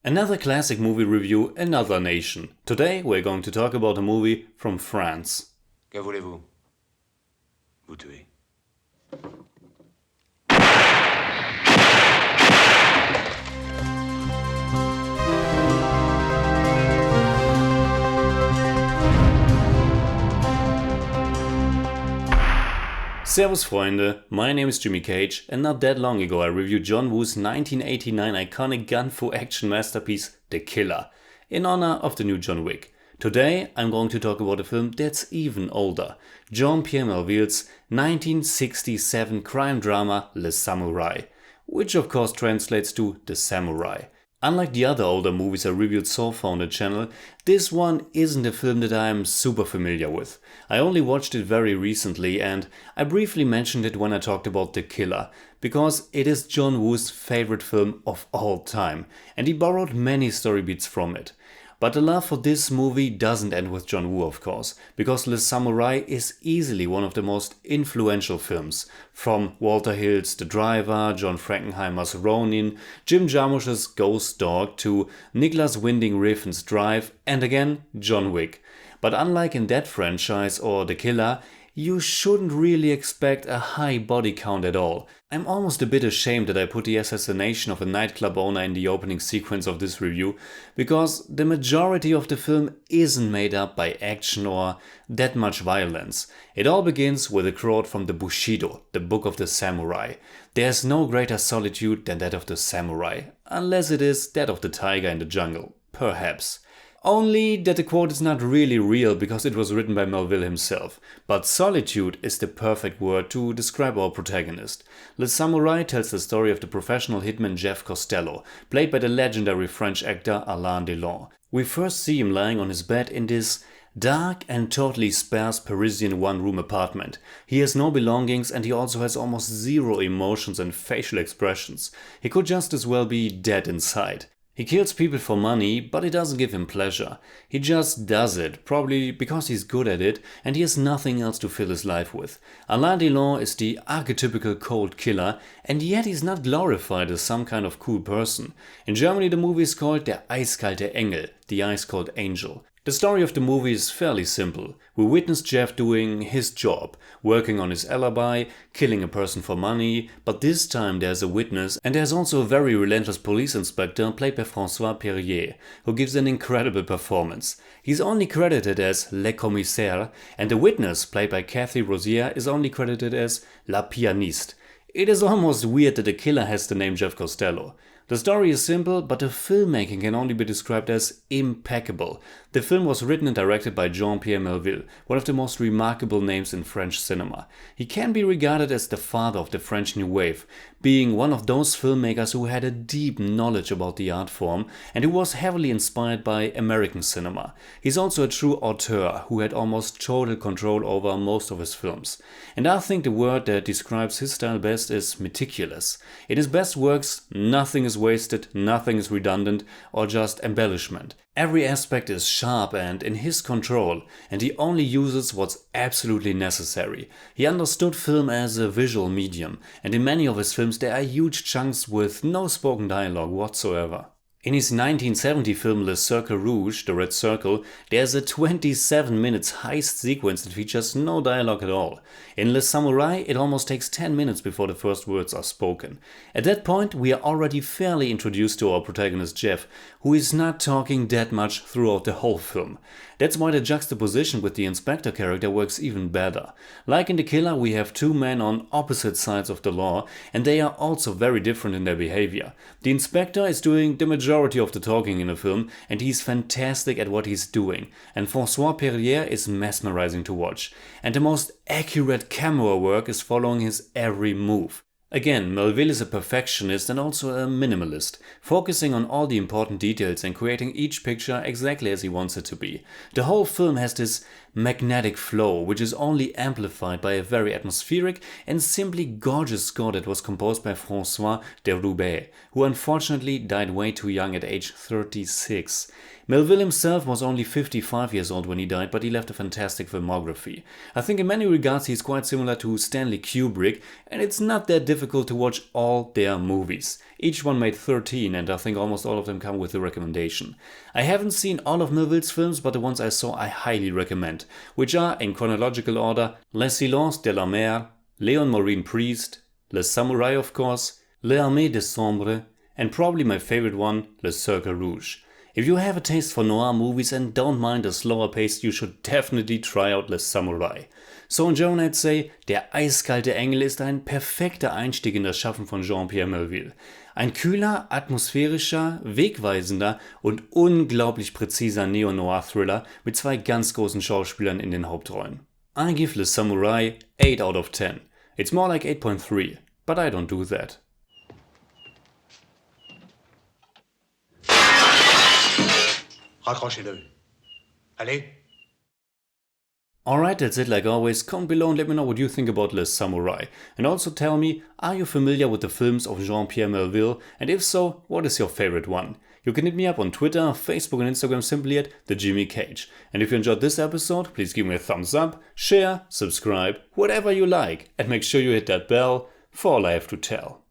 Another classic movie review, another nation. Today we're going to talk about a movie from France. Que voulez-vous? Vous tuer. Servus Freunde, my name is Jimmy Cage, and not that long ago I reviewed John Woo's 1989 iconic gun-fu action masterpiece The Killer, in honor of the new John Wick. Today I'm going to talk about a film that's even older, Jean-Pierre Melville's 1967 crime drama Le Samourai, which of course translates to The Samurai. Unlike the other older movies I reviewed so far on the channel, this one isn't a film that I'm super familiar with. I only watched it very recently and I briefly mentioned it when I talked about The Killer, because it is John Woo's favorite film of all time and he borrowed many story beats from it. But the love for this movie doesn't end with John Woo, of course, because Le Samourai is easily one of the most influential films. From Walter Hill's The Driver, John Frankenheimer's Ronin, Jim Jarmusch's Ghost Dog to Nicolas Winding Refn's Drive and again John Wick. But unlike in that franchise or The Killer, you shouldn't really expect a high body count at all. I'm almost a bit ashamed that I put the assassination of a nightclub owner in the opening sequence of this review, because the majority of the film isn't made up by action or that much violence. It all begins with a quote from the Bushido, the Book of the Samurai. There's no greater solitude than that of the samurai, unless it is that of the tiger in the jungle, perhaps. Only that the quote is not really real because it was written by Melville himself, but solitude is the perfect word to describe our protagonist. Le Samourai tells the story of the professional hitman Jeff Costello, played by the legendary French actor Alain Delon. We first see him lying on his bed in this dark and totally sparse Parisian one-room apartment. He has no belongings and he also has almost zero emotions and facial expressions. He could just as well be dead inside. He kills people for money, but it doesn't give him pleasure. He just does it, probably because he's good at it and he has nothing else to fill his life with. Alain Delon is the archetypical cold killer, and yet he's not glorified as some kind of cool person. In Germany the movie is called Der eiskalte Engel, the ice cold angel. The story of the movie is fairly simple. We witness Jeff doing his job, working on his alibi, killing a person for money, but this time there's a witness and there's also a very relentless police inspector played by François Perrier, who gives an incredible performance. He's only credited as Le Commissaire and the witness, played by Cathy Rosier, is only credited as La Pianiste. It is almost weird that the killer has the name Jeff Costello. The story is simple, but the filmmaking can only be described as impeccable. The film was written and directed by Jean-Pierre Melville, one of the most remarkable names in French cinema. He can be regarded as the father of the French New Wave, being one of those filmmakers who had a deep knowledge about the art form and who was heavily inspired by American cinema. He's also a true auteur who had almost total control over most of his films. And I think the word that describes his style best is meticulous. In his best works, nothing is wasted, nothing is redundant or just embellishment. Every aspect is sharp and in his control, and he only uses what's absolutely necessary. He understood film as a visual medium, and in many of his films there are huge chunks with no spoken dialogue whatsoever. In his 1970 film Le Cercle Rouge, The Red Circle, there's a 27 minutes heist sequence that features no dialogue at all. In Le Samourai, it almost takes 10 minutes before the first words are spoken. At that point, we are already fairly introduced to our protagonist Jeff, who is not talking that much throughout the whole film. That's why the juxtaposition with the inspector character works even better. Like in The Killer, we have two men on opposite sides of the law, and they are also very different in their behavior. The inspector is doing the majority of the talking in the film, and he's fantastic at what he's doing, and François Perrier is mesmerizing to watch. And the most accurate camera work is following his every move. Again, Melville is a perfectionist and also a minimalist, focusing on all the important details and creating each picture exactly as he wants it to be. The whole film has this magnetic flow, which is only amplified by a very atmospheric and simply gorgeous score that was composed by François de Roubaix, who unfortunately died way too young at age 36. Melville himself was only 55 years old when he died, but he left a fantastic filmography. I think in many regards he's quite similar to Stanley Kubrick, and it's not that difficult to watch all their movies. Each one made 13, and I think almost all of them come with a recommendation. I haven't seen all of Melville's films, but the ones I saw I highly recommend, which are, in chronological order, Les Silences de la Mer, Léon Maureen Priest, Le Samourai of course, L'Armée des Sombres, and probably my favorite one, Le Cercle Rouge. If you have a taste for noir movies and don't mind a slower pace, you should definitely try out Le Samourai. So in German I'd say, Der eiskalte Engel ist ein perfekter Einstieg in das Schaffen von Jean-Pierre Melville. Ein kühler, atmosphärischer, wegweisender und unglaublich präziser Neo-Noir-Thriller mit zwei ganz großen Schauspielern in den Hauptrollen. I give Le Samourai 8 out of 10. It's more like 8.3, but I don't do that. Raccrochez-le. Allez. Alright, that's it like always. Comment below and let me know what you think about Le Samourai. And also tell me, are you familiar with the films of Jean-Pierre Melville? And if so, what is your favorite one? You can hit me up on Twitter, Facebook and Instagram simply at TheJimmyCage. And if you enjoyed this episode, please give me a thumbs up, share, subscribe, whatever you like. And make sure you hit that bell for all I have to tell.